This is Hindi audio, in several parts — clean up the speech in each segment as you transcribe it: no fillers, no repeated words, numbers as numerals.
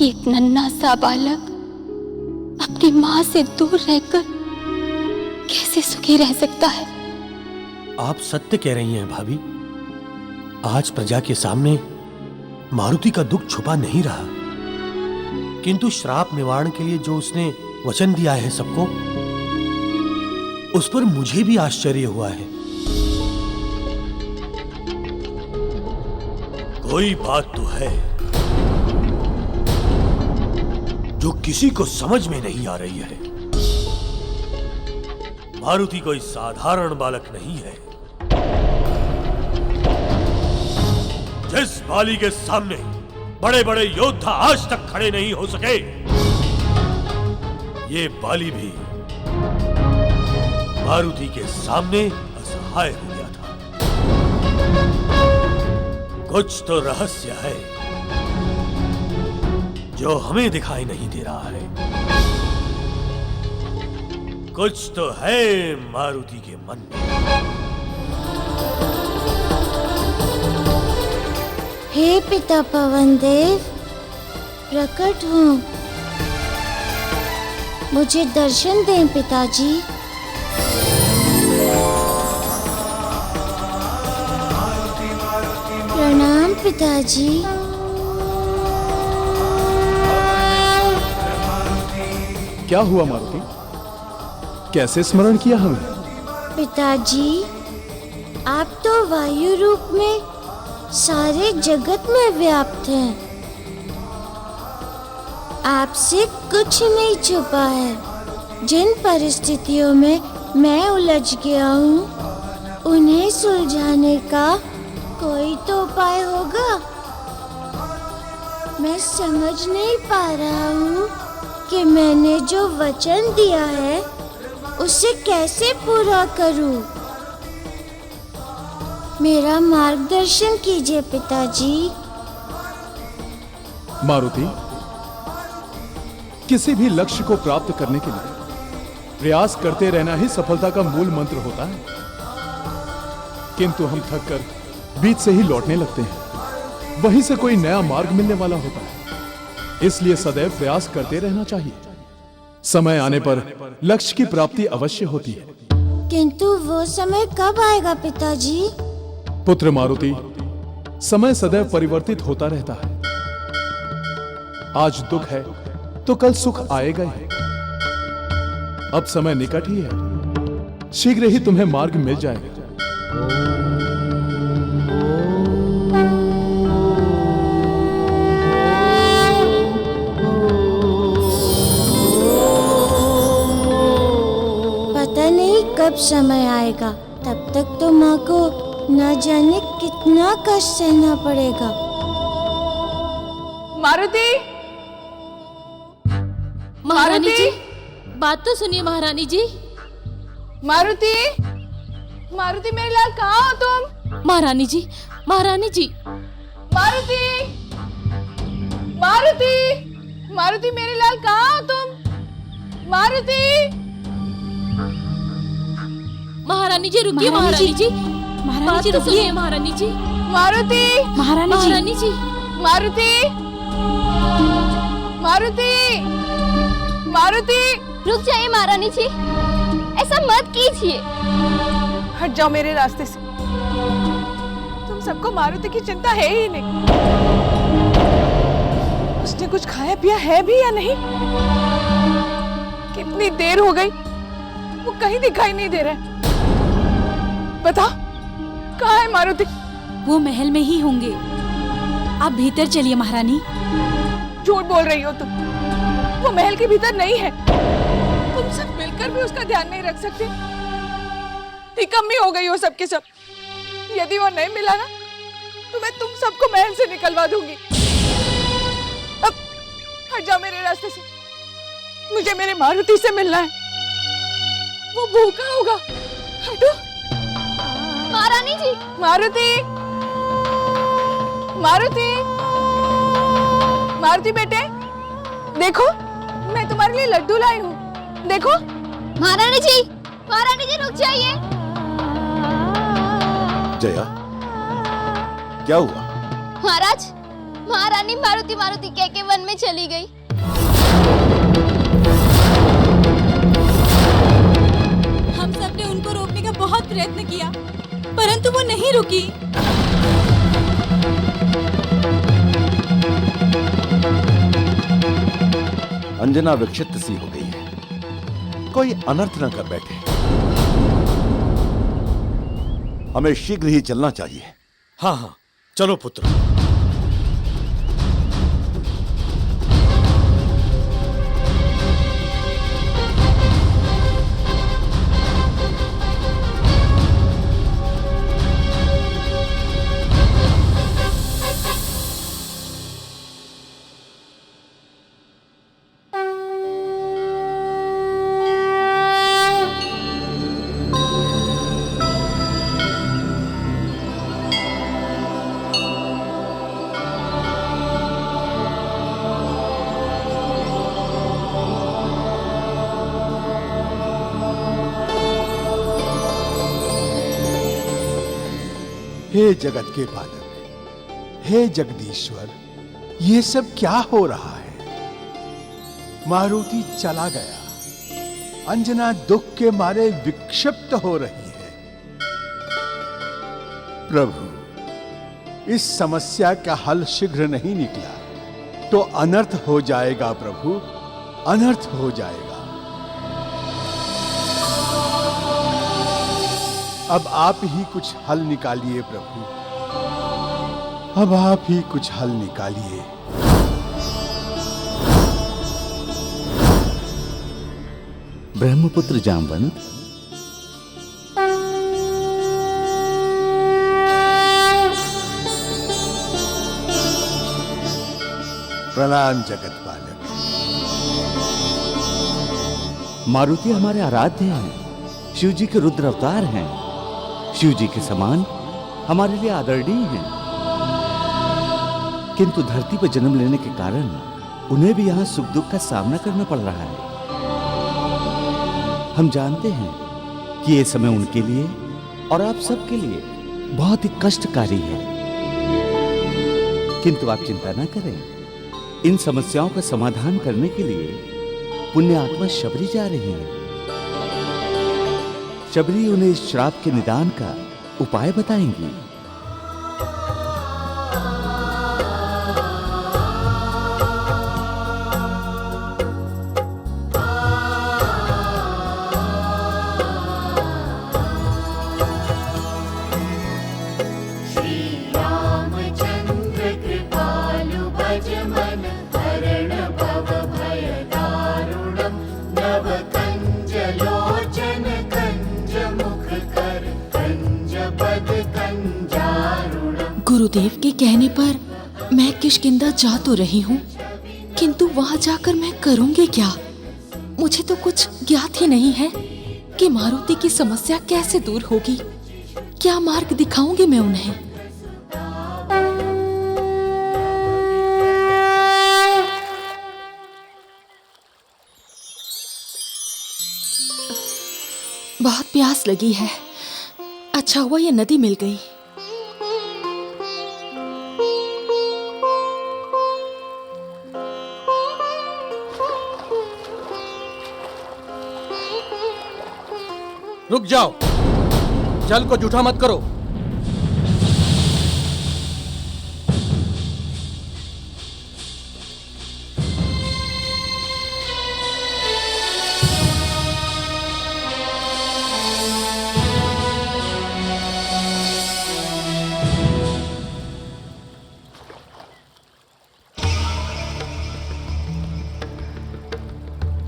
कि एक नन्हा सा बालक अपनी मां से दूर रहकर कैसे सुखी रह सकता है। आप सत्य कह रही हैं भाभी। आज प्रजा के सामने मारुति का दुख छुपा नहीं रहा, किंतु श्राप निवारण के लिए जो उसने वचन दिया है सबको, उस पर मुझे भी आश्चर्य हुआ है। कोई बात तो है जो किसी को समझ में नहीं आ रही है। मारुति कोई साधारण बालक नहीं है। जिस बाली के सामने बड़े बड़े योद्धा आज तक खड़े नहीं हो सके, ये बाली भी मारुति के सामने असहाय हो गया था। कुछ तो रहस्य है जो हमें दिखाई नहीं दे रहा है। कुछ तो है मारुति के मन में। हे पिता पवन देव, प्रकट हो, मुझे दर्शन दें पिताजी। प्रणाम पिताजी। क्या हुआ मारुति? कैसे स्मरण किया हमें? पिताजी, आप तो वायु रूप में सारे जगत में व्याप्त हैं। आपसे कुछ नहीं छुपा है। जिन परिस्थितियों में मैं उलझ गया हूँ, उन्हें सुलझाने का कोई तो उपाय होगा। मैं समझ नहीं पा रहा हूँ कि मैंने जो वचन दिया है उसे कैसे पूरा करूं। मेरा मार्गदर्शन कीजिए पिताजी। मारुति, किसी भी लक्ष्य को प्राप्त करने के लिए प्रयास करते रहना ही सफलता का मूल मंत्र होता है, किंतु हम थक कर बीच से ही लौटने लगते हैं। वहीं से कोई नया मार्ग मिलने वाला होता है। इसलिए सदैव प्रयास करते रहना चाहिए। समय आने पर लक्ष्य की प्राप्ति अवश्य होती है। किंतु वो समय कब आएगा पिताजी? पुत्र मारुति, समय सदैव परिवर्तित होता रहता है। आज दुख है तो कल सुख आएगा ही। अब समय निकट ही है, शीघ्र ही तुम्हें मार्ग मिल जाएगा। कब समय आएगा, तब तक तो माँ को न जाने कितना कष्ट सहना पड़ेगा। मारुति, महारानी जी, बात तो सुनिए महारानी जी। मारुति, मारुति मेरे लाल, कहाँ हो तुम? महारानी जी, महारानी जी। मारुति, मारुति, मारुति मेरे लाल, कहाँ हो तुम? मारुति, महारानी जी रुकिए। महारानी जी, महारानी जी रुकिए। महारानी जी, मारुति, महारानी जी, मारुति, मारुति, मारुति, रुक जाइए महारानी जी, ऐसा मत कीजिए। हट जाओ मेरे रास्ते से। तुम सबको मारुति की चिंता है ही नहीं। उसने कुछ खाया पिया है भी या नहीं? कितनी देर हो गई, वो कहीं दिखाई नहीं दे रहा है। बताओ, कहाँ है मारुति? वो महल में ही होंगे। आप भीतर चलिए महारानी। झूठ बोल रही हो तुम। वो महल के भीतर नहीं है। तुम सब मिलकर भी उसका ध्यान नहीं रख सकते। निकम्मी हो गई हो सबके सब। यदि वो नहीं मिला ना, तो मैं तुम सबको महल से निकलवा दूंगी। अब हट जाओ मेरे रास्ते से। मुझे मेरे मारुति से मिलना है। वो भूखा होगा। हटो। महारानी जी, मारुति, मारुति, मारुति बेटे, देखो मैं तुम्हारे लिए लड्डू लाई हूँ। देखो। महारानी जी, महारानी जी रुक जाइए। जया, क्या हुआ? महाराज, महारानी मारुति मारुति कह के वन में चली गई। हम सब ने उनको रोकने का बहुत प्रयत्न किया, परंतु वो नहीं रुकी। अंजना विक्षिप्त सी हो गई है, कोई अनर्थ न कर बैठे। हमें शीघ्र ही चलना चाहिए। हाँ हाँ, चलो पुत्र। हे जगत के पालक, हे जगदीश्वर, ये सब क्या हो रहा है? मारुति चला गया, अंजना दुख के मारे विक्षिप्त हो रही है। प्रभु, इस समस्या का हल शीघ्र नहीं निकला तो अनर्थ हो जाएगा। प्रभु, अनर्थ हो जाएगा। अब आप ही कुछ हल निकालिए प्रभु, अब आप ही कुछ हल निकालिए। ब्रह्मपुत्र जामवंत, प्रणाम जगत पालक। मारुति हमारे आराध्य हैं, शिव जी के रुद्र अवतार हैं, शिव जी के समान हमारे लिए आदरणीय हैं। किंतु धरती पर जन्म लेने के कारण उन्हें भी यहाँ सुख दुख का सामना करना पड़ रहा है। हम जानते हैं कि ये समय उनके लिए और आप सबके लिए बहुत ही कष्टकारी है, किंतु आप चिंता न करें। इन समस्याओं का समाधान करने के लिए पुण्य आत्मा शबरी जा रही है। शबरी उन्हें इस श्राप के निदान का उपाय बताएंगी। गुरुदेव के कहने पर मैं किष्किंधा जा तो रही हूँ, किंतु वहाँ जाकर मैं करूँगी क्या? मुझे तो कुछ ज्ञात ही नहीं है कि मारुति की समस्या कैसे दूर होगी। क्या मार्ग दिखाऊंगी मैं उन्हें? बहुत प्यास लगी है। अच्छा हुआ ये नदी मिल गई। रुक जाओ, जल को जूठा मत करो।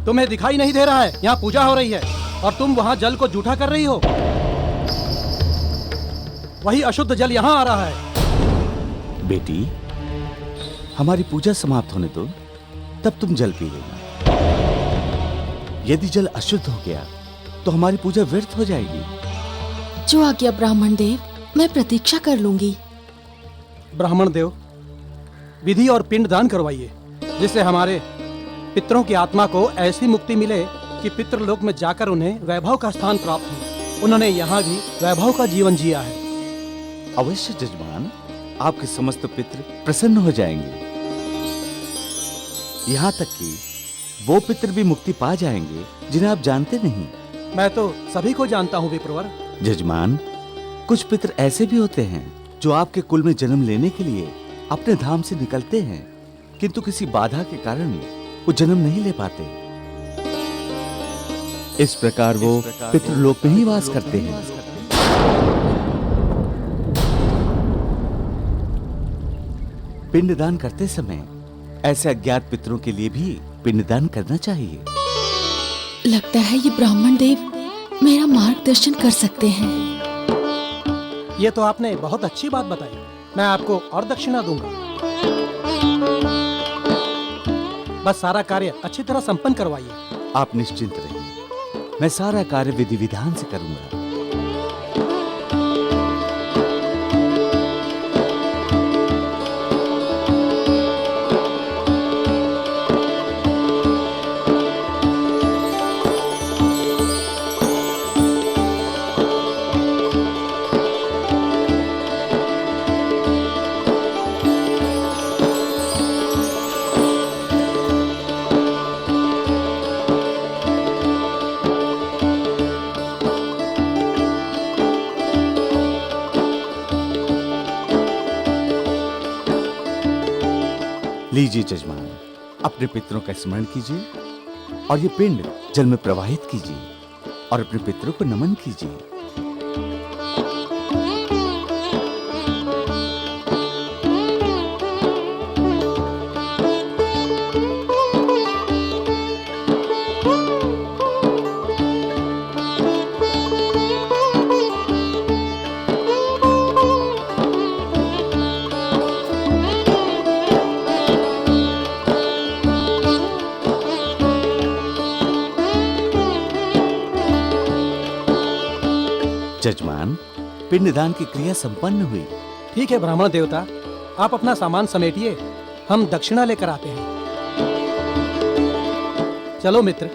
तुम्हें दिखाई नहीं दे रहा है यहाँ पूजा हो रही है और तुम वहां जल को जूठा कर रही हो? वही अशुद्ध जल यहाँ आ रहा है। बेटी, हमारी पूजा समाप्त होने दो, तब तुम जल पी लेना। यदि जल अशुद्ध हो गया तो हमारी पूजा व्यर्थ हो जाएगी। जो आज्ञा ब्राह्मण देव, मैं प्रतीक्षा कर लूंगी। ब्राह्मण देव, विधि और पिंड दान करवाइए, जिससे हमारे पितरों की आत्मा को ऐसी मुक्ति मिले कि पितृलोक में जाकर उन्हें वैभव का स्थान प्राप्त हो। उन्होंने यहाँ भी वैभव का जीवन जिया है। अवश्य जजमान, आपके समस्त पितृ प्रसन्न हो जाएंगे। यहाँ तक कि वो पितर भी मुक्ति पा जाएंगे जिन्हें आप जानते नहीं। मैं तो सभी को जानता हूँ विप्रवर। जजमान, कुछ पितर ऐसे भी होते हैं जो आपके कुल में जन्म लेने के लिए अपने धाम से निकलते हैं, किंतु किसी बाधा के कारण वो जन्म नहीं ले पाते। इस प्रकार वो पितृलोक में ही वास करते हैं। पिंडदान करते समय ऐसे अज्ञात पितरों के लिए भी पिंडदान करना चाहिए। लगता है ये ब्राह्मण देव मेरा मार्गदर्शन कर सकते हैं। ये तो आपने बहुत अच्छी बात बताई। मैं आपको और दक्षिणा दूंगा। बस सारा कार्य अच्छी तरह संपन्न करवाइए। आप निश्चिंत रहिए, मैं सारा कार्य विधि विधान से करूंगा। लीजिए जजमान, अपने पितरों का स्मरण कीजिए और ये पिंड जल में प्रवाहित कीजिए और अपने पितरों को नमन कीजिए। जजमान, पिंडदान की क्रिया संपन्न हुई। ठीक है ब्राह्मण देवता, आप अपना सामान समेटिए, हम दक्षिणा लेकर आते हैं। चलो मित्र।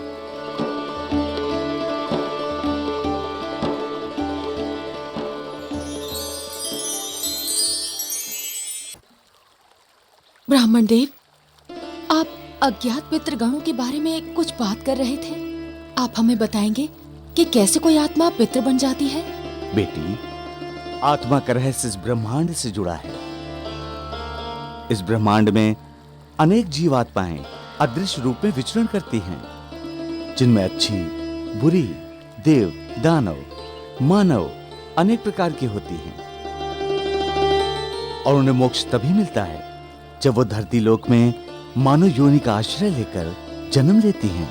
ब्राह्मण देव, आप अज्ञात पितृगणों के बारे में कुछ बात कर रहे थे। आप हमें बताएंगे कि कैसे कोई आत्मा पितृ बन जाती है? बेटी, आत्मा का रहस्य इस ब्रह्मांड से जुड़ा है। इस ब्रह्मांड में अनेक जीवात्माएं अदृश्य रूप में विचरण करती हैं, जिनमें अच्छी, बुरी, देव, दानव, मानव अनेक प्रकार की होती हैं। और उन्हें मोक्ष तभी मिलता है जब वो धरती लोक में मानव योनि का आश्रय लेकर जन्म लेती हैं।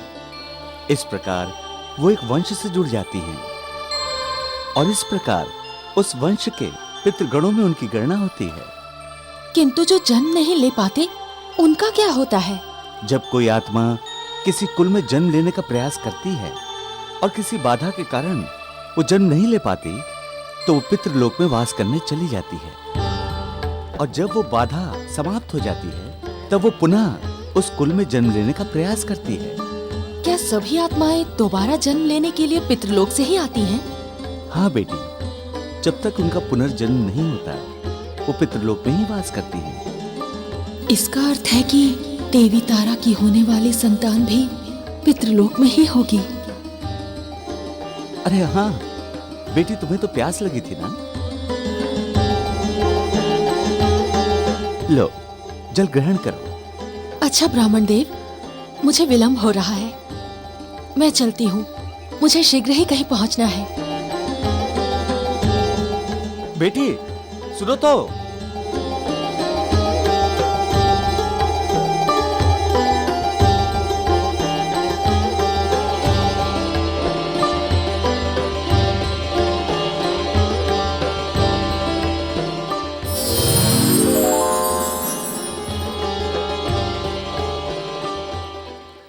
इस प्रकार वो एक वंश से जुड़ जाती हैं और इस प्रकार उस वंश के पितृगणों में उनकी गणना होती है। किंतु जो जन्म नहीं ले पाते, उनका क्या होता है? जब कोई आत्मा किसी कुल में जन्म लेने का प्रयास करती है और किसी बाधा के कारण वो जन्म नहीं ले पाती, तो वो पितृलोक में वास करने चली जाती है। और जब वो बाधा समाप्त हो जाती है, तब वो पुनः उस कुल में जन्म लेने का प्रयास करती है। क्या सभी आत्माएं दोबारा जन्म लेने के लिए पितृलोक से ही आती हैं? हाँ बेटी, जब तक उनका पुनर्जन्म नहीं होता, वो पितृलोक में ही वास करती हैं। इसका अर्थ है कि देवी तारा की होने वाली संतान भी पितृलोक में ही होगी। अरे हाँ बेटी, तुम्हें तो प्यास लगी थी ना? लो, जल ग्रहण करो। अच्छा ब्राह्मण देव, मुझे विलंब हो रहा है, मैं चलती हूँ। मुझे शीघ्र ही कहीं पहुँचना है। बेटी सुनो तो।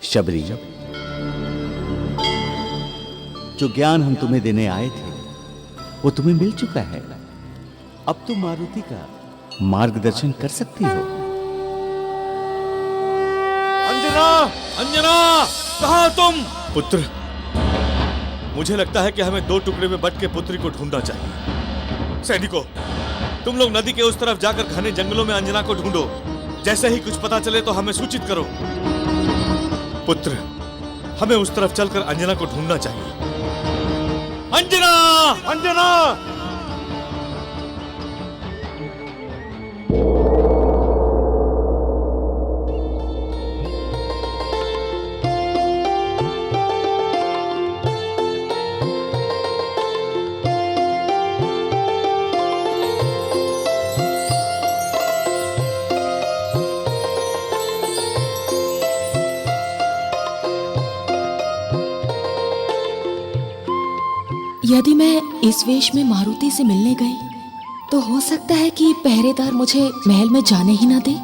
शबरी, जो ज्ञान हम तुम्हें देने आए थे वो तुम्हें मिल चुका है। अब तुम मारुति का मार्गदर्शन कर सकती हो। अंजना, अंजना, कहाँ तुम? पुत्र, मुझे लगता है कि हमें 2 टुकड़े में बट के पुत्री को ढूंढना चाहिए। सैनिकों, तुम लोग नदी के उस तरफ जाकर घने जंगलों में अंजना को ढूंढो। जैसे ही कुछ पता चले तो हमें सूचित करो। पुत्र, हमें उस तरफ चलकर अंजना को ढूंढना चाहिए। अंजना! अंजना! यदि मैं इस वेश में मारुति से मिलने गई तो हो सकता है कि पहरेदार मुझे महल में जाने ही ना दे।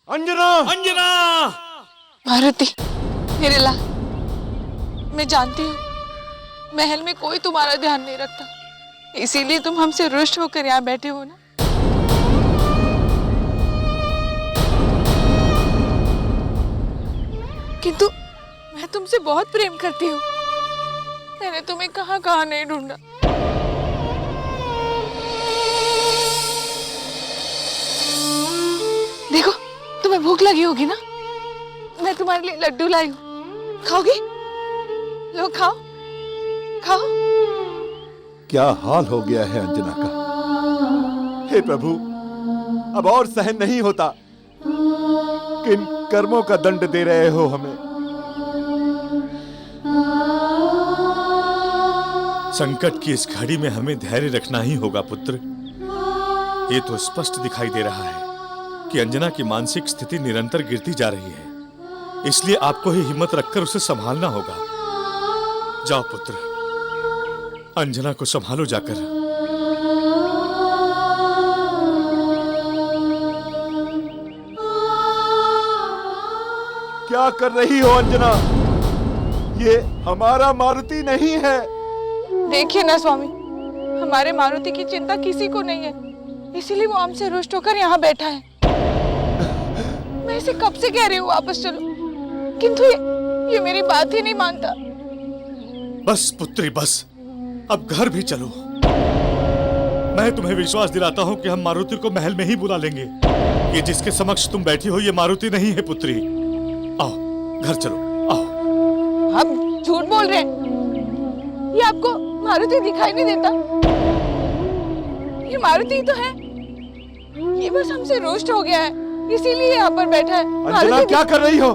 अंजना! अंजना! मारुति, मेरे लाल, मैं जानती हूँ महल में कोई तुम्हारा ध्यान नहीं रखता, इसीलिए तुम हमसे रुष्ट होकर यहाँ बैठे हो ना। किंतु मैं तुमसे बहुत प्रेम करती हूँ। मैंने तुम्हें कहाँ कहाँ नहीं ढूंढा। देखो, तुम्हें भूख लगी होगी ना, मैं तुम्हारे लिए लड्डू लाई हूँ, खाओगी? लो खाओ, खाओ। क्या हाल हो गया है अंजना का। हे प्रभु, अब और सहन नहीं होता। किन कर्मों का दंड दे रहे हो हमें। संकट की इस घड़ी में हमें धैर्य रखना ही होगा पुत्र। ये तो स्पष्ट दिखाई दे रहा है कि अंजना की मानसिक स्थिति निरंतर गिरती जा रही है, इसलिए आपको ही हिम्मत रखकर उसे संभालना होगा। जाओ पुत्र, अंजना को संभालो जाकर। क्या कर रही हो अंजना? ये हमारा मारुति नहीं है। देखिए ना स्वामी, हमारे मारुति की चिंता किसी को नहीं है, इसीलिए वो हमसे रुष्ट होकर यहाँ बैठा है। मैं इसे कब से कह रही हूँ वापस चलो, किंतु ये मेरी बात ही नहीं मानता। बस पुत्री बस, अब घर भी चलो। मैं तुम्हें विश्वास दिलाता हूँ कि हम मारुति को महल में ही बुला लेंगे। ये जिसके समक्ष तुम बैठी हो, ये मारुति नहीं है पुत्री। आओ घर चलो, आओ। आप झूठ बोल रहे हैं। ये आपको मारुति दिखाई नहीं देता? ये मारुति तो है। ये बस हमसे रोस्ट हो गया है, इसीलिए यहाँ पर बैठा है। अंजना क्या कर रही हो?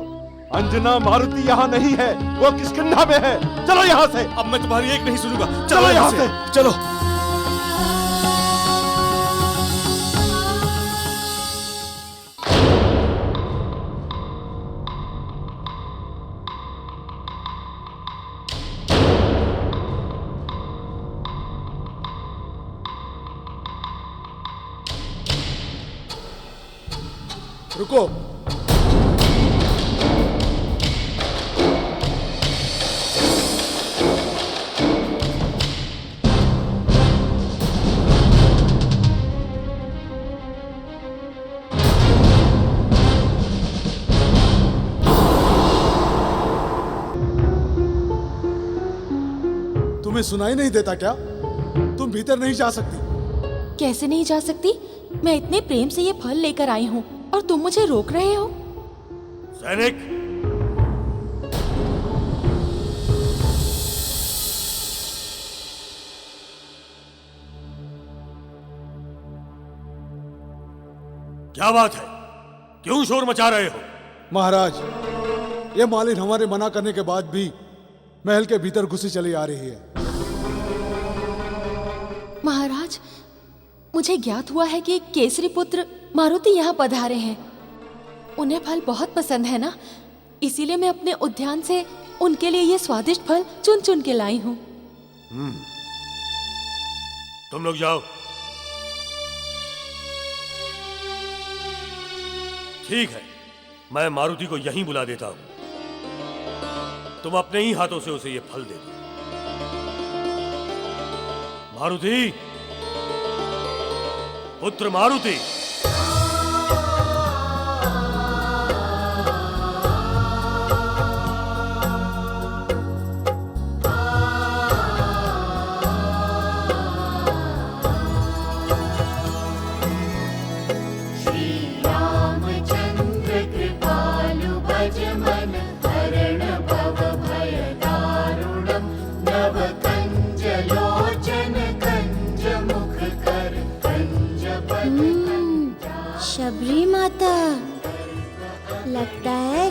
अंजना, मारुति यहाँ नहीं है, वो किष्किंधा में है। चलो यहाँ से। अब मैं तुम्हारी एक नहीं सुनूंगा। चलो यहाँ से। चलो। रुको। तुम्हें सुनाई नहीं देता क्या? तुम भीतर नहीं जा सकती। कैसे नहीं जा सकती? मैं इतने प्रेम से ये फल लेकर आई हूँ और तुम मुझे रोक रहे हो। सैनिक, क्या बात है? क्यों शोर मचा रहे हो? महाराज, ये मालिन हमारे मना करने के बाद भी महल के भीतर घुसी चली आ रही है। महाराज, मुझे ज्ञात हुआ है कि केसरी पुत्र मारुति यहाँ पधारे हैं। उन्हें फल बहुत पसंद है ना, इसीलिए मैं अपने उद्यान से उनके लिए ये स्वादिष्ट फल चुन चुन के लाई हूँ। तुम लोग जाओ। ठीक है, मैं मारुति को यहीं बुला देता हूं। तुम अपने ही हाथों से उसे ये फल दे दो। मारुति, पुत्र मारुति,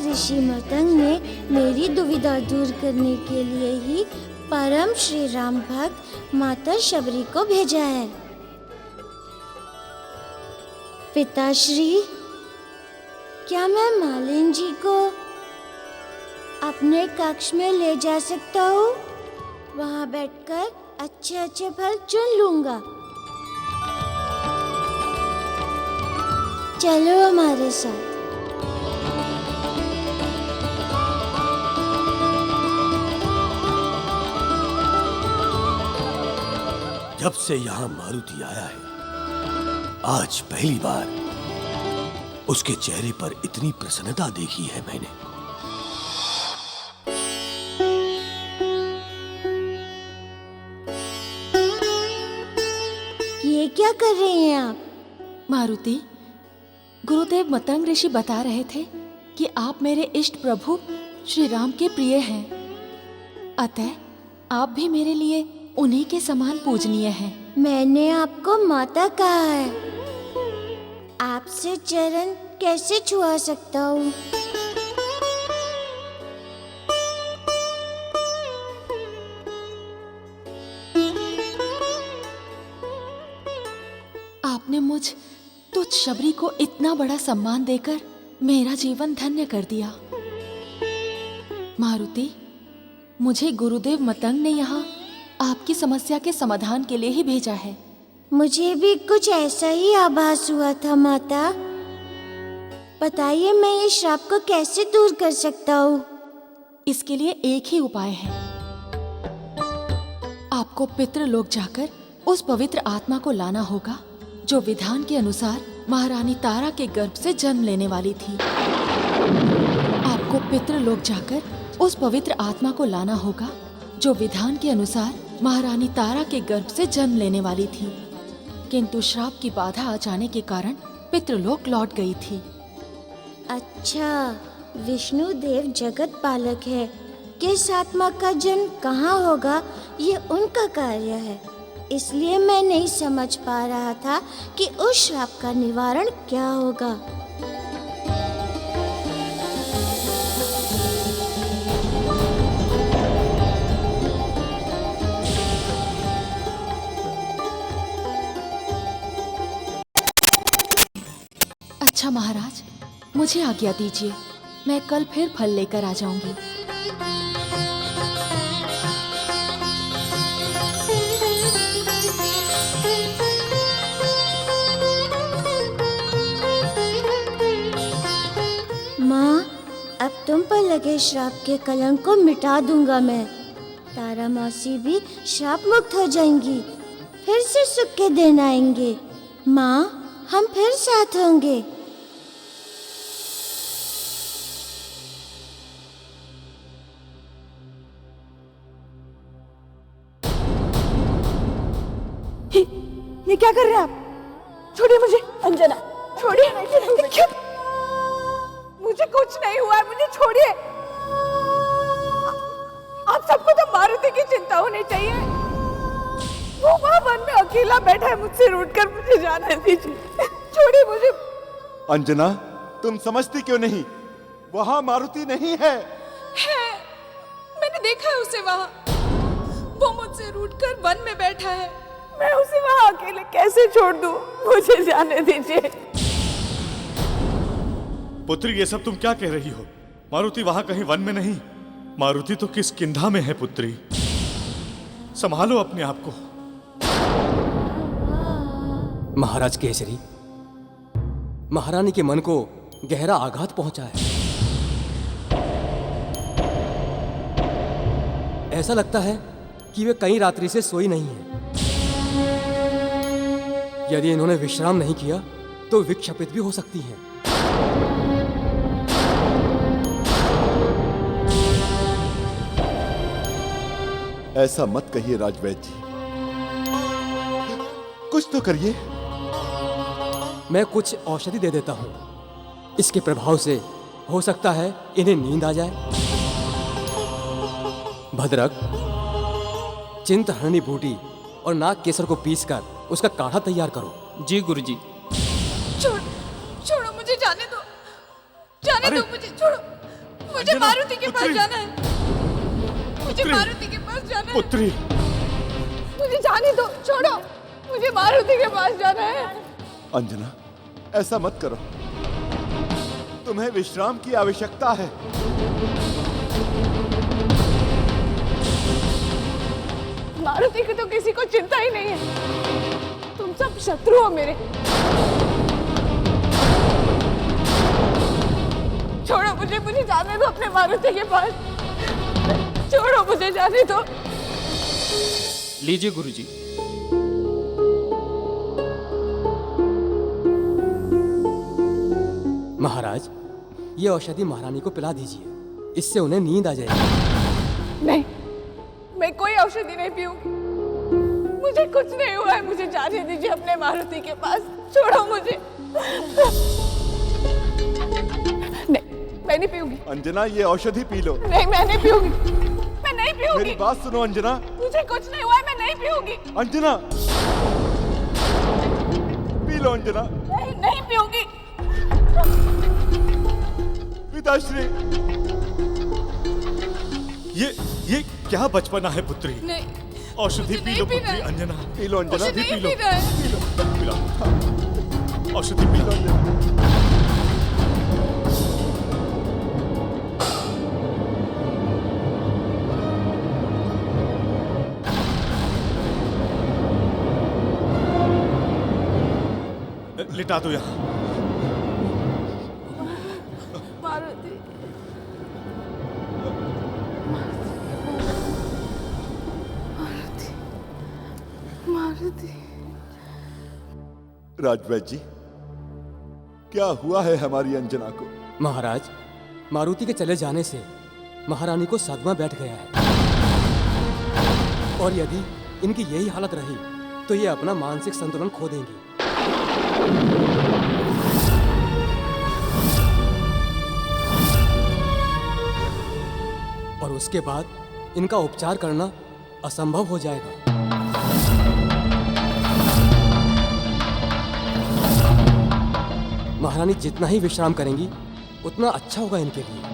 ऋषि मतंग ने मेरी दुविधा दूर करने के लिए ही परम श्री राम भक्त माता शबरी को भेजा है। पिताश्री, क्या मैं मालिन जी को अपने कक्ष में ले जा सकता हूँ? वहाँ बैठकर अच्छे अच्छे फल चुन लूंगा। चलो हमारे साथ। जब से यहाँ मारुति आया है, आज पहली बार उसके चेहरे पर इतनी प्रसन्नता देखी है मैंने। ये क्या कर रही हैं आप? मारुति, गुरुदेव मतंग ऋषि बता रहे थे कि आप मेरे इष्ट प्रभु श्री राम के प्रिय हैं, अतः आप भी मेरे लिए उन्हीं के समान पूजनीय हैं। मैंने आपको माता कहा है, आपसे चरण कैसे छुआ सकता हूँ? आपने मुझ तुझ शबरी को इतना बड़ा सम्मान देकर मेरा जीवन धन्य कर दिया। मारुति, मुझे गुरुदेव मतंग ने यहाँ आपकी समस्या के समाधान के लिए ही भेजा है। मुझे भी कुछ ऐसा ही आभास हुआ था माता। बताइए, मैं ये श्राप को कैसे दूर कर सकता हूँ? इसके लिए एक ही उपाय है। आपको पितृलोक जाकर उस पवित्र आत्मा को लाना होगा जो विधान के अनुसार महारानी तारा के गर्भ से जन्म लेने वाली थी। आपको पितृलोक जाकर उस पवित्र आत्मा को लाना होगा जो विधान के अनुसार महारानी तारा के गर्भ से जन्म लेने वाली थी, किंतु श्राप की बाधा आ जाने के कारण पितृलोक लौट गई थी। अच्छा, विष्णु देव जगत पालक है। किस आत्मा का जन्म कहाँ होगा ये उनका कार्य है, इसलिए मैं नहीं समझ पा रहा था कि उस श्राप का निवारण क्या होगा। अच्छा महाराज, मुझे आज्ञा दीजिए, मैं कल फिर फल लेकर आ जाऊंगी। माँ, अब तुम पर लगे श्राप के कलंक को मिटा दूंगा मैं। तारा मौसी भी श्राप मुक्त हो जाएंगी, फिर से सुख के दिन आएंगे। माँ, हम फिर साथ होंगे। ये क्या कर रहे हैं आप? छोड़िए मुझे। अंजना, छोड़िए। क्या? मुझे कुछ नहीं हुआ है, मुझे छोड़िए। आप सबको तो मारुति की चिंता होनी चाहिए। वो वहाँ वन में अकेला बैठा है, मुझसे रूठकर मुझे जाने दीजिए। छोड़िए मुझे। अंजना, तुम समझती क्यों नहीं? वहाँ मारुति नहीं है। मैंने देखा है उसे वहाँ। वो मुझसे रूठकर वन में बैठा है। मैं उसे वहाँ अकेले कैसे छोड़ दूँ? मुझे जाने दीजिए। पुत्री, ये सब तुम क्या कह रही हो? मारुति वहां कहीं वन में नहीं, मारुति तो किष्किंधा में है। पुत्री, संभालो अपने आप को। महाराज केसरी, महारानी के मन को गहरा आघात पहुंचा है। ऐसा लगता है कि वे कई रात्रि से सोई नहीं है। यदि इन्होंने विश्राम नहीं किया तो विक्षेपित भी हो सकती हैं। ऐसा मत कहिए राजवैद्य जी, कुछ तो करिए। मैं कुछ औषधि दे देता हूँ, इसके प्रभाव से हो सकता है इन्हें नींद आ जाए। भद्रक, चिंतहरणी बूटी और नाग केसर को पीसकर उसका काढ़ा तैयार करो। जी गुरुजी। छोड़ो मुझे, जाने दो। जाने दो मुझे, छोड़ो। मुझे मारुति के पास जाना है। मुझे मारुति के पास जाना है। पुत्री, मुझे जाने दो, छोड़ो। मुझे मारुति के पास जाना है। अंजना, ऐसा मत करो। तुम्हें विश्राम की आवश्यकता है। मारुति की तो किसी को चिंता ही नहीं है। तुम सब शत्रु हो मेरे। छोड़ो मुझे, मुझे जाने दो अपने मारुति के पास। छोड़ो मुझे, जाने दो। लीजिए गुरुजी। महाराज, ये औषधि महारानी को पिला दीजिए, इससे उन्हें नींद आ जाएगी। नहीं, मैं कोई औषधि नहीं पीऊंगी। मुझे कुछ नहीं हुआ है। मुझे जाने दीजिए अपने मारुति के पास। छोड़ो मुझे। नहीं, मैं नहीं पीऊंगी। अंजना, ये औषधि पी लो। नहीं, मैं नहीं पीऊंगी। मैं नहीं पीऊंगी। मेरी बात सुनो अंजना। मुझे कुछ नहीं हुआ है, मैं नहीं पीऊंगी। Anjana, P low Anjana. नहीं, नहीं पीऊंगी। पिताश्री, ये क्या बचपना है पुत्री? नहीं, औषधि पी लो पुत्री। Anjana, P low Anjana. औषधि पी लो। P low. औषधि पी लो अंजना। लिटा दो यहाँ। मारुति, मारुति। राजवैद्य जी, क्या हुआ है हमारी अंजना को? महाराज, मारुति के चले जाने से महारानी को सदमा बैठ गया है, और यदि इनकी यही हालत रही तो ये अपना मानसिक संतुलन खो देंगी। और उसके बाद इनका उपचार करना असंभव हो जाएगा। महारानी जितना ही विश्राम करेंगी उतना अच्छा होगा इनके लिए।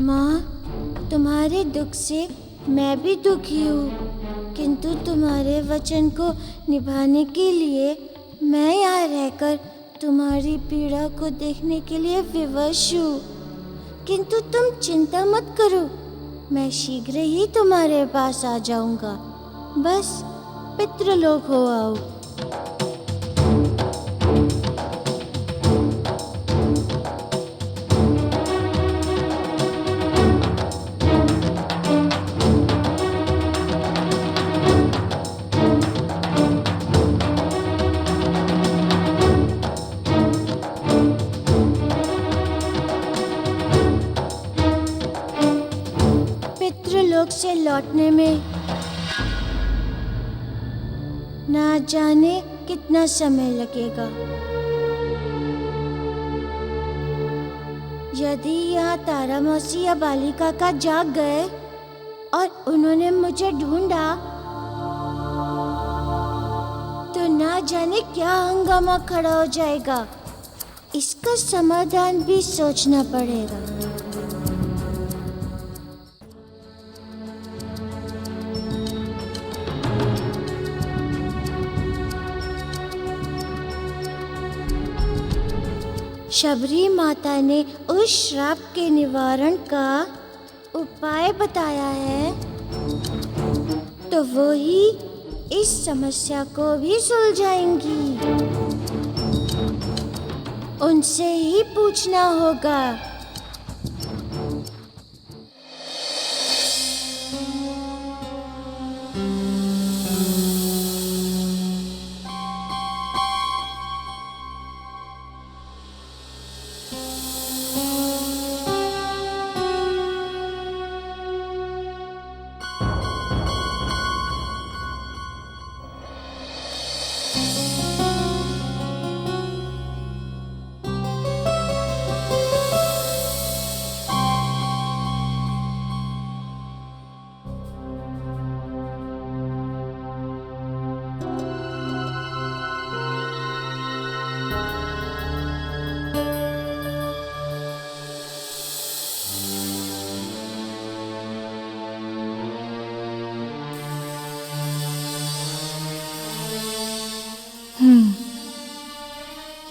माँ, तुम्हारे दुख से मैं भी दुखी हूँ, किंतु तुम्हारे वचन को निभाने के लिए मैं यहाँ रहकर तुम्हारी पीड़ा को देखने के लिए विवश हूँ। किंतु तुम चिंता मत करो, मैं शीघ्र ही तुम्हारे पास आ जाऊंगा। बस पितृलोक हो आओ। पितृलोक से लौटने में ना जाने कितना समय लगेगा। यदि यहाँ तारा मौसी या बाली काका जाग गए और उन्होंने मुझे ढूंढा तो ना जाने क्या हंगामा खड़ा हो जाएगा। इसका समाधान भी सोचना पड़ेगा। शबरी माता ने उस श्राप के निवारण का उपाय बताया है, तो वो ही इस समस्या को भी सुलझाएंगी। उनसे ही पूछना होगा।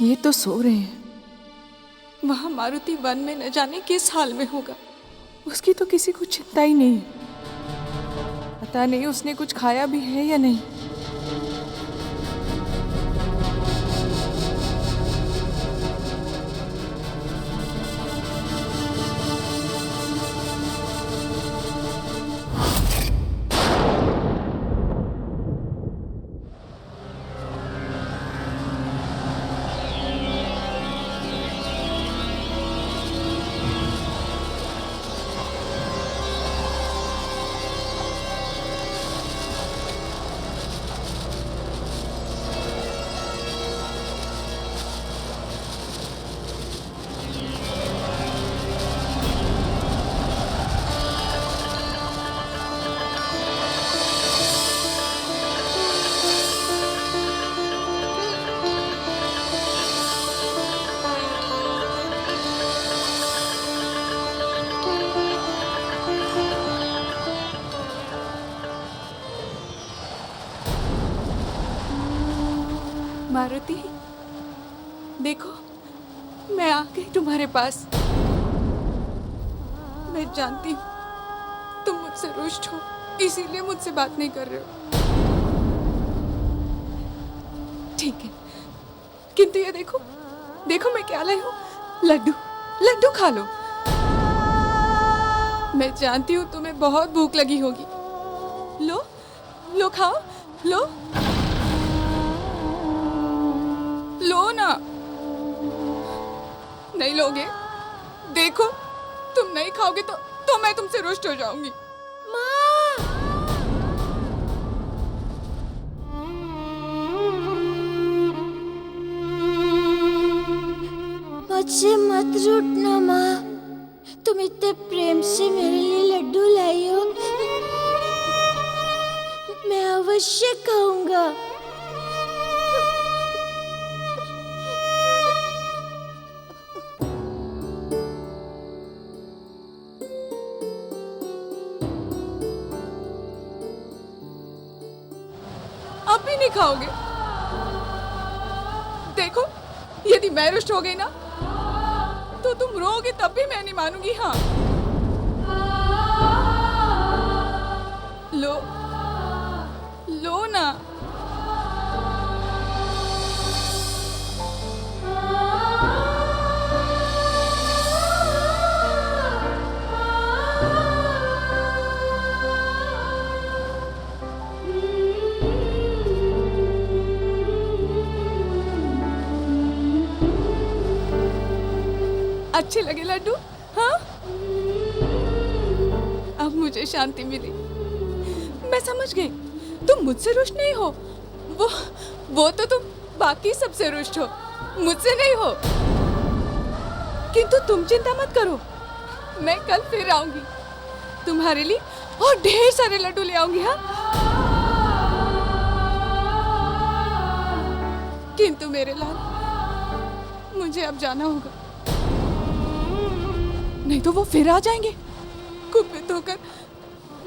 ये तो सो रहे हैं। वहां मारुति वन में न जाने किस हाल में होगा। उसकी तो किसी को चिंता ही नहीं। पता नहीं उसने कुछ खाया भी है या नहीं। मारुति, देखो मैं आ गई तुम्हारे पास। मैं जानती हूँ तुम मुझसे रुष्ट हो, इसीलिए मुझसे बात नहीं कर रहे हो। ठीक है, किंतु ये देखो, देखो मैं क्या लाई हूँ। लड्डू, लड्डू खा लो। मैं जानती हूँ तुम्हें बहुत भूख लगी होगी। लो, लो खाओ, लो, लो ना। नहीं लोगे? देखो, तुम नहीं खाओगे तो मैं तुमसे रुष्ट हो जाऊंगी। मुझसे मत रूठना माँ। तुम इतने प्रेम से मेरे लिए लड्डू लाई हो। मैं अवश्य खाऊंगा। अब भी नहीं खाओगे? देखो, यदि मैं रुष्ट हो गई ना तो तुम रोगे तब भी मैं नहीं मानूंगी। हाँ, लो, लो ना। अच्छे लगे लड्डू? हाँ, अब मुझे शांति मिली। मैं समझ गई, तुम मुझसे रुष्ट नहीं हो। वो तो तुम बाकी सबसे रुष्ट हो, मुझसे नहीं हो। किंतु तुम चिंता मत करो, मैं कल फिर आऊंगी तुम्हारे लिए और ढेर सारे लड्डू ले आऊंगी। हाँ, किंतु मेरे लाल, मुझे अब जाना होगा, नहीं तो वो फिर आ जाएंगे, कुपित होकर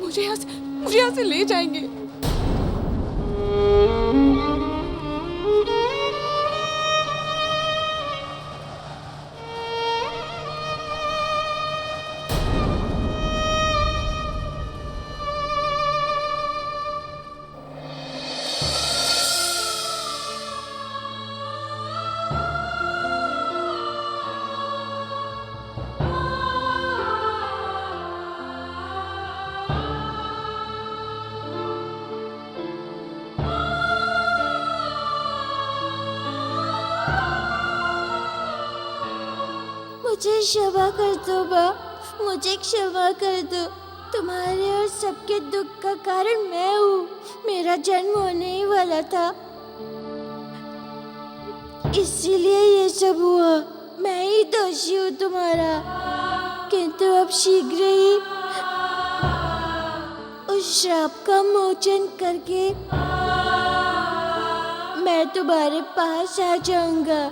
मुझे यहाँ से ले जाएंगे। मुझे क्षमा कर दो माँ, मुझे क्षमा कर दो। तुम्हारे और सबके दुख का कारण मैं हूँ। मेरा जन्म होने ही वाला था, इसीलिए ये सब हुआ। मैं ही दोषी हूँ तुम्हारा, किंतु अब शीघ्र ही उस श्राप का मोचन करके मैं तुम्हारे पास आ जाऊंगा।